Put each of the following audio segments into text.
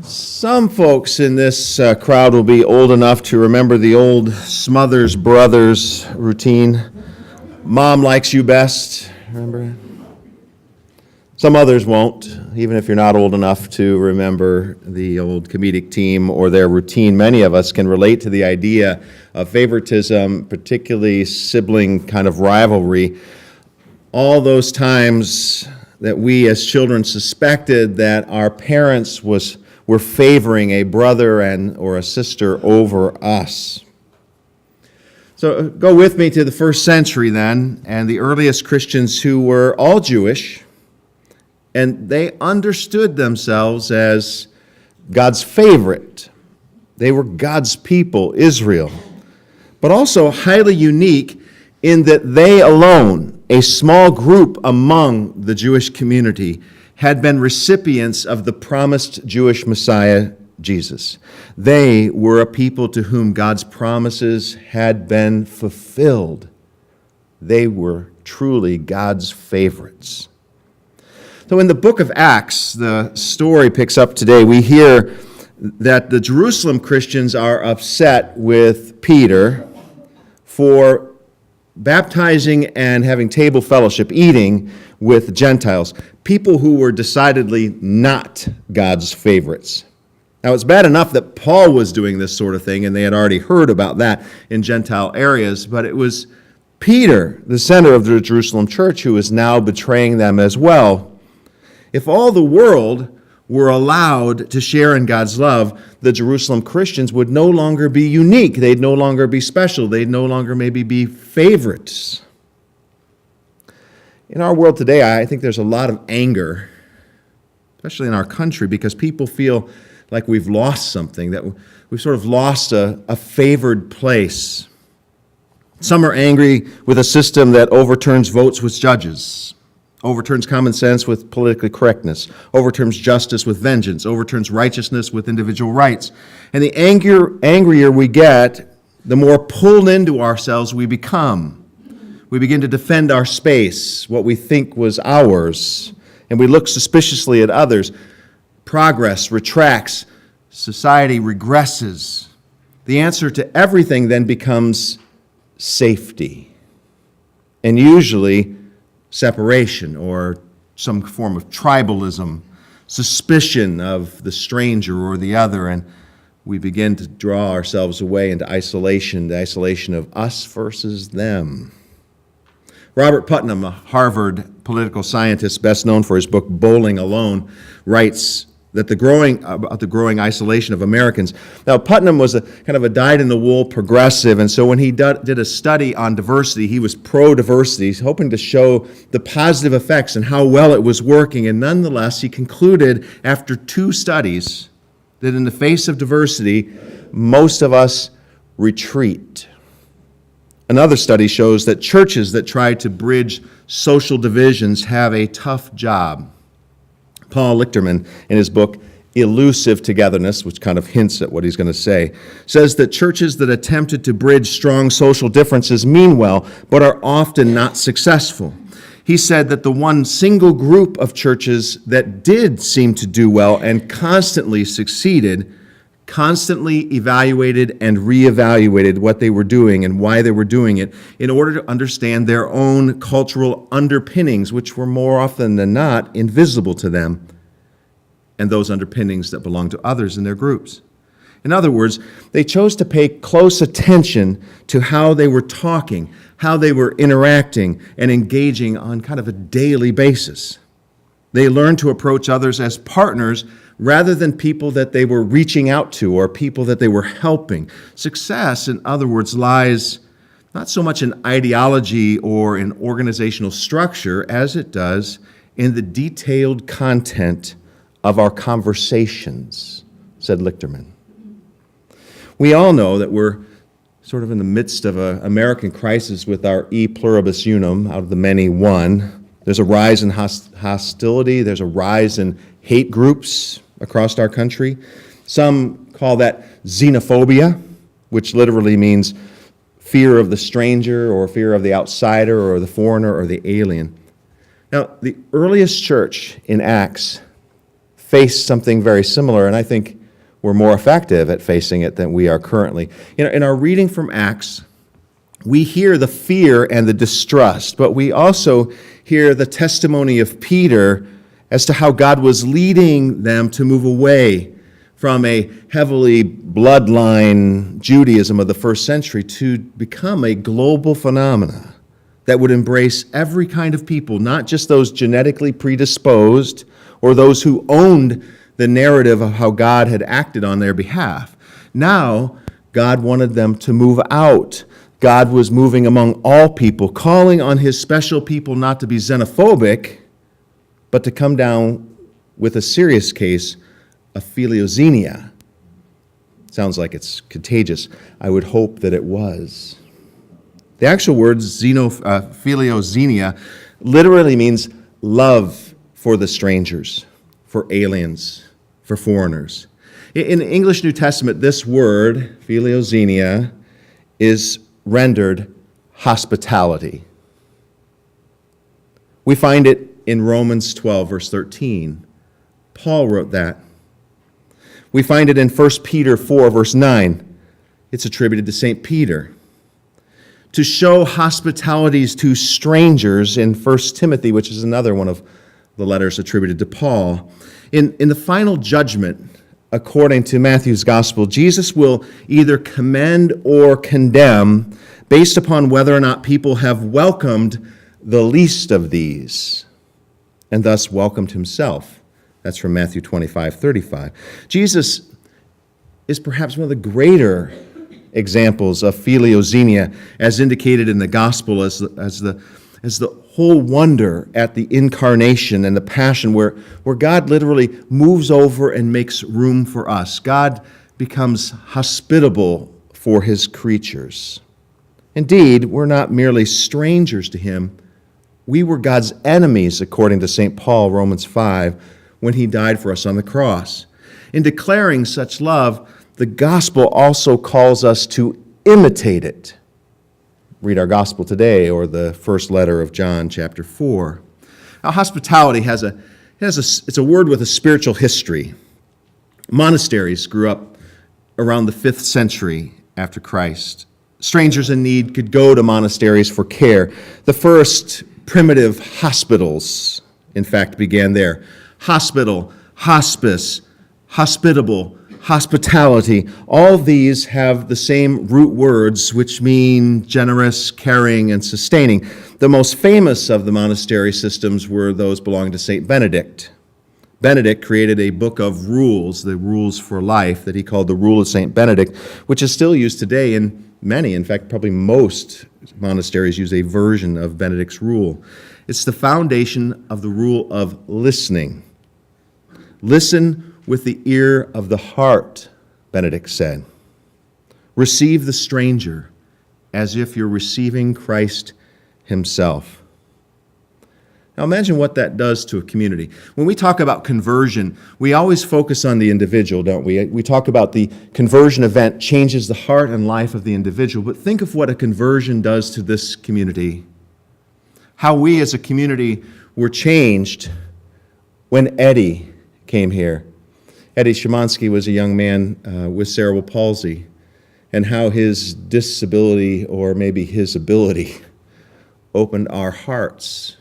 Some folks in this crowd will be old enough to remember the old Smothers Brothers routine. Mom likes you best, remember? Some others won't, even if you're not old enough to remember the old comedic team or their routine. Many of us can relate to the idea of favoritism, particularly sibling kind of rivalry. All those times that we as children suspected that our parents were favoring a brother or a sister over us. So go with me to the first century then, and the earliest Christians who were all Jewish, and they understood themselves as God's favorite. They were God's people, Israel, but also highly unique in that they alone, a small group among the Jewish community, had been recipients of the promised Jewish Messiah, Jesus. They were a people to whom God's promises had been fulfilled. They were truly God's favorites. So in the book of Acts, the story picks up today. We hear that the Jerusalem Christians are upset with Peter for baptizing and having table fellowship, eating with Gentiles, people who were decidedly not God's favorites. Now, it's bad enough that Paul was doing this sort of thing, and they had already heard about that in Gentile areas, but it was Peter, the center of the Jerusalem church, who is now betraying them as well. If all the world were allowed to share in God's love, the Jerusalem Christians would no longer be unique. They'd no longer be special. They'd no longer maybe be favorites. In our world today, I think there's a lot of anger, especially in our country, because people feel like we've lost something, that we've sort of lost a favored place. Some are angry with a system that overturns votes with judges, overturns common sense with politically correctness, overturns justice with vengeance, overturns righteousness with individual rights. And the angrier we get, the more pulled into ourselves we become. We begin to defend our space, what we think was ours, and we look suspiciously at others. Progress retracts, society regresses. The answer to everything then becomes safety, and usually separation or some form of tribalism, suspicion of the stranger or the other, and we begin to draw ourselves away into isolation, the isolation of us versus them. Robert Putnam, a Harvard political scientist best known for his book Bowling Alone, writes that the growing isolation of Americans. Now, Putnam was a kind of a dyed-in-the-wool progressive, and so when he did a study on diversity, he was pro-diversity. He's hoping to show the positive effects and how well it was working, and nonetheless, he concluded after 2 studies that in the face of diversity, most of us retreat. Another study shows that churches that try to bridge social divisions have a tough job. Paul Lichterman, in his book, Elusive Togetherness, which kind of hints at what he's going to say, says that churches that attempted to bridge strong social differences mean well, but are often not successful. He said that the one single group of churches that did seem to do well and constantly succeeded, constantly evaluated and reevaluated what they were doing and why they were doing it in order to understand their own cultural underpinnings, which were more often than not invisible to them, and those underpinnings that belonged to others in their groups. In other words, they chose to pay close attention to how they were talking, how they were interacting and engaging on kind of a daily basis. They learned to approach others as partners rather than people that they were reaching out to or people that they were helping. Success, in other words, lies not so much in ideology or in organizational structure as it does in the detailed content of our conversations, said Lichterman. We all know that we're sort of in the midst of an American crisis with our e pluribus unum, out of the many one. There's a rise in hostility. There's a rise in hate groups across our country. Some call that xenophobia, which literally means fear of the stranger or fear of the outsider or the foreigner or the alien. Now, the earliest church in Acts face something very similar, and I think we're more effective at facing it than we are currently. In our reading from Acts, we hear the fear and the distrust, but we also hear the testimony of Peter as to how God was leading them to move away from a heavily bloodline Judaism of the first century to become a global phenomena that would embrace every kind of people, not just those genetically predisposed or those who owned the narrative of how God had acted on their behalf. Now, God wanted them to move out. God was moving among all people, calling on his special people not to be xenophobic, but to come down with a serious case of philoxenia. Sounds like it's contagious. I would hope that it was. The actual word philoxenia literally means love for the strangers, for aliens, for foreigners. In the English New Testament, this word, philoxenia, is rendered hospitality. We find it in Romans 12, verse 13. Paul wrote that. We find it in 1 Peter 4, verse 9. It's attributed to St. Peter. To show hospitalities to strangers in 1 Timothy, which is another one of the letters attributed to Paul. In the final judgment, according to Matthew's gospel, Jesus will either commend or condemn based upon whether or not people have welcomed the least of these, and thus welcomed himself. That's from Matthew 25:35. Jesus is perhaps one of the greater examples of philoxenia, as indicated in the gospel as the whole wonder at the incarnation and the passion, where God literally moves over and makes room for us. God becomes hospitable for his creatures. Indeed, we're not merely strangers to him. We were God's enemies, according to St. Paul, Romans 5, when he died for us on the cross. In declaring such love, the gospel also calls us to imitate it. Read our gospel today, or the first letter of John, chapter 4. Now, hospitality it's a word with a spiritual history. Monasteries grew up around the 5th century after Christ. Strangers in need could go to monasteries for care. The first primitive hospitals, in fact, began there. Hospital, hospice, hospitable, hospitality, all these have the same root words, which mean generous, caring, and sustaining. The most famous of the monastery systems were those belonging to St. Benedict. Benedict created a book of rules, the rules for life, that he called the Rule of St. Benedict, which is still used today in many, in fact, probably most monasteries use a version of Benedict's rule. It's the foundation of the rule of listening. Listen with the ear of the heart, Benedict said. Receive the stranger as if you're receiving Christ himself. Now imagine what that does to a community. When we talk about conversion, we always focus on the individual, don't we? We talk about the conversion event changes the heart and life of the individual, but think of what a conversion does to this community. How we as a community were changed when Eddie came here. Eddie Szymanski was a young man with cerebral palsy, and how his disability, or maybe his ability, opened our hearts.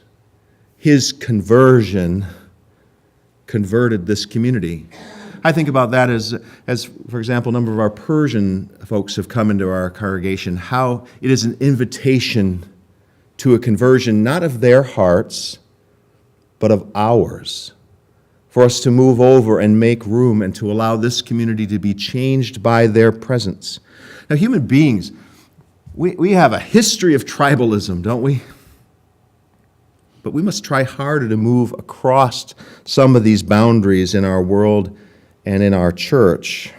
His conversion converted this community. I think about that as, for example, a number of our Persian folks have come into our congregation, how it is an invitation to a conversion, not of their hearts, but of ours, for us to move over and make room and to allow this community to be changed by their presence. Now, human beings, we have a history of tribalism, don't we? But we must try harder to move across some of these boundaries in our world and in our church.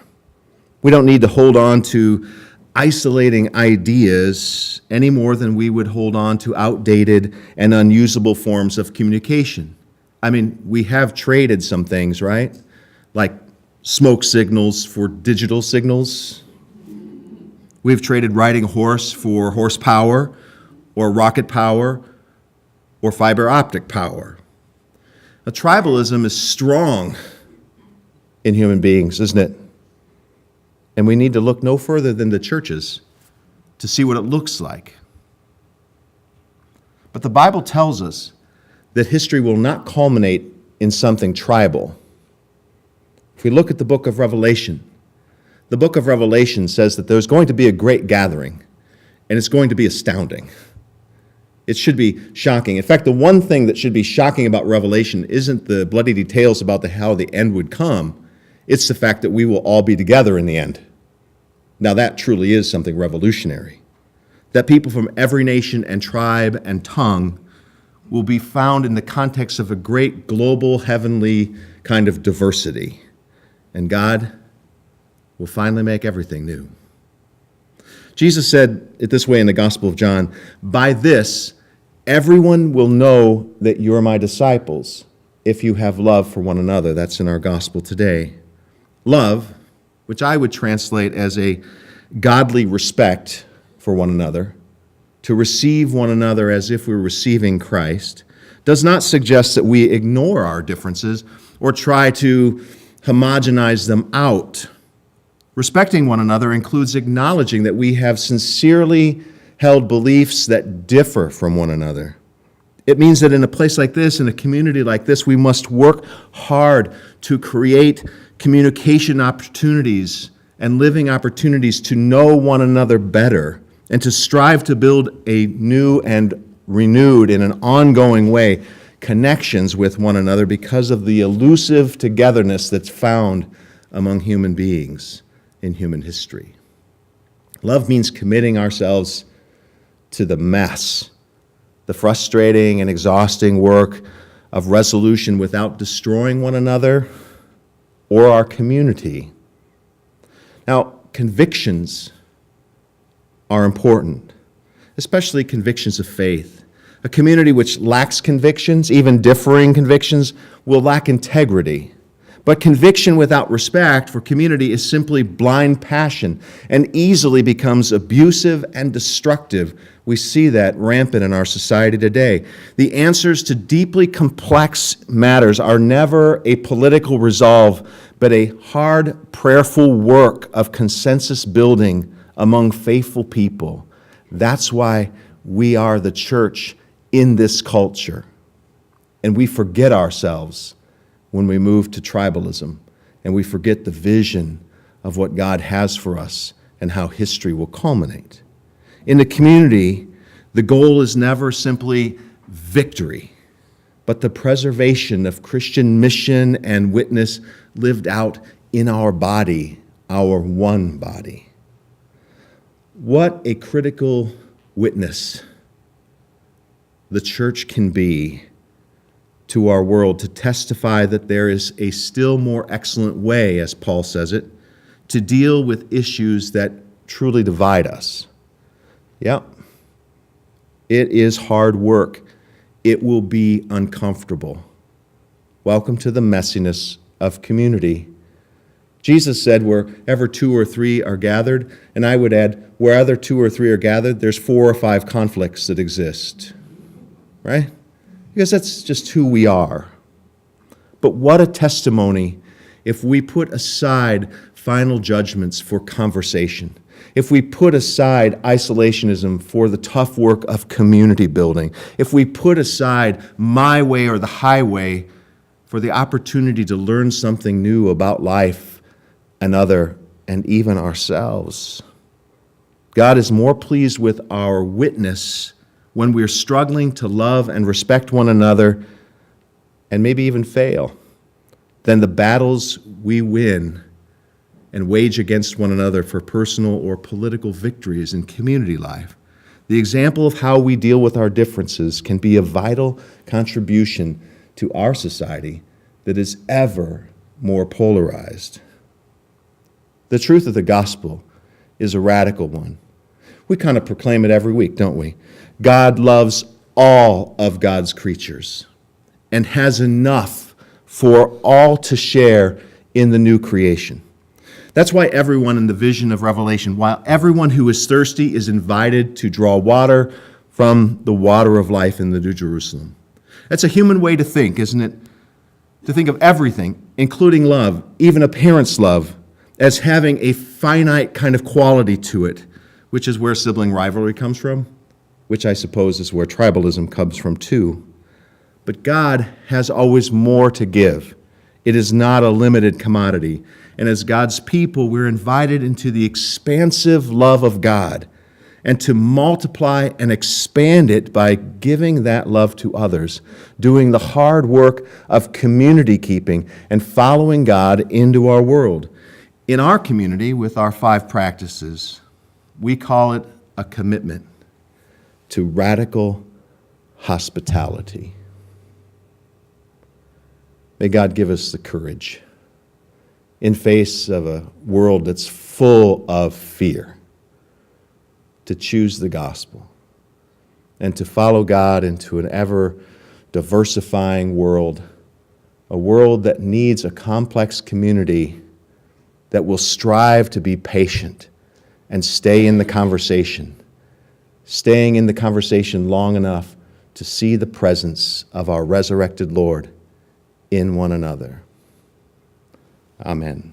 We don't need to hold on to isolating ideas any more than we would hold on to outdated and unusable forms of communication. I mean, we have traded some things, right? Like smoke signals for digital signals. We've traded riding a horse for horsepower or rocket power or fiber optic power. Now, tribalism is strong in human beings, isn't it? And we need to look no further than the churches to see what it looks like. But the Bible tells us that history will not culminate in something tribal. If we look at the book of Revelation, the book of Revelation says that there's going to be a great gathering, and it's going to be astounding. It should be shocking. In fact, the one thing that should be shocking about Revelation isn't the bloody details about how the end would come. It's the fact that we will all be together in the end. Now that truly is something revolutionary. That people from every nation and tribe and tongue will be found in the context of a great global heavenly kind of diversity. And God will finally make everything new. Jesus said it this way in the Gospel of John, "By this, everyone will know that you're my disciples if you have love for one another." That's in our Gospel today. Love, which I would translate as a godly respect for one another, to receive one another as if we're receiving Christ, does not suggest that we ignore our differences or try to homogenize them out. Respecting one another includes acknowledging that we have sincerely held beliefs that differ from one another. It means that in a place like this, in a community like this, we must work hard to create communication opportunities and living opportunities to know one another better and to strive to build a new and renewed in an ongoing way connections with one another because of the elusive togetherness that's found among human beings in human history. Love means committing ourselves to the mess, the frustrating and exhausting work of resolution without destroying one another or our community. Now, convictions are important, especially convictions of faith. A community which lacks convictions, even differing convictions, will lack integrity. But conviction without respect for community is simply blind passion and easily becomes abusive and destructive. We see that rampant in our society today. The answers to deeply complex matters are never a political resolve, but a hard, prayerful work of consensus building among faithful people. That's why we are the church in this culture. And we forget ourselves when we move to tribalism, and we forget the vision of what God has for us and how history will culminate. In the community, the goal is never simply victory, but the preservation of Christian mission and witness lived out in our body, our one body. What a critical witness the church can be to our world to testify that there is a still more excellent way, as Paul says it, to deal with issues that truly divide us. Yep. It is hard work. It will be uncomfortable. Welcome to the messiness of community. Jesus said, wherever 2 or 3 are gathered, and I would add, wherever 2 or 3 are gathered, there's 4 or 5 conflicts that exist. Right? Because that's just who we are. But what a testimony if we put aside final judgments for conversation, if we put aside isolationism for the tough work of community building, if we put aside my way or the highway for the opportunity to learn something new about life, another, and even ourselves. God is more pleased with our witness when we're struggling to love and respect one another and maybe even fail than the battles we win and wage against one another for personal or political victories in community life. The example of how we deal with our differences can be a vital contribution to our society that is ever more polarized. The truth of the gospel is a radical one. We kind of proclaim it every week, don't we? God loves all of God's creatures and has enough for all to share in the new creation. That's why everyone in the vision of Revelation, while everyone who is thirsty is invited to draw water from the water of life in the New Jerusalem. That's a human way to think, isn't it? to think of everything, including love, even a parent's love, as having a finite kind of quality to it, which is where sibling rivalry comes from, which I suppose is where tribalism comes from too. But God has always more to give. It is not a limited commodity. And as God's people, we're invited into the expansive love of God and to multiply and expand it by giving that love to others, doing the hard work of community keeping and following God into our world. In our community, with our 5 practices, we call it a commitment to radical hospitality. May God give us the courage in face of a world that's full of fear to choose the gospel and to follow God into an ever diversifying world, a world that needs a complex community that will strive to be patient and stay in the conversation, staying in the conversation long enough to see the presence of our resurrected Lord in one another. Amen.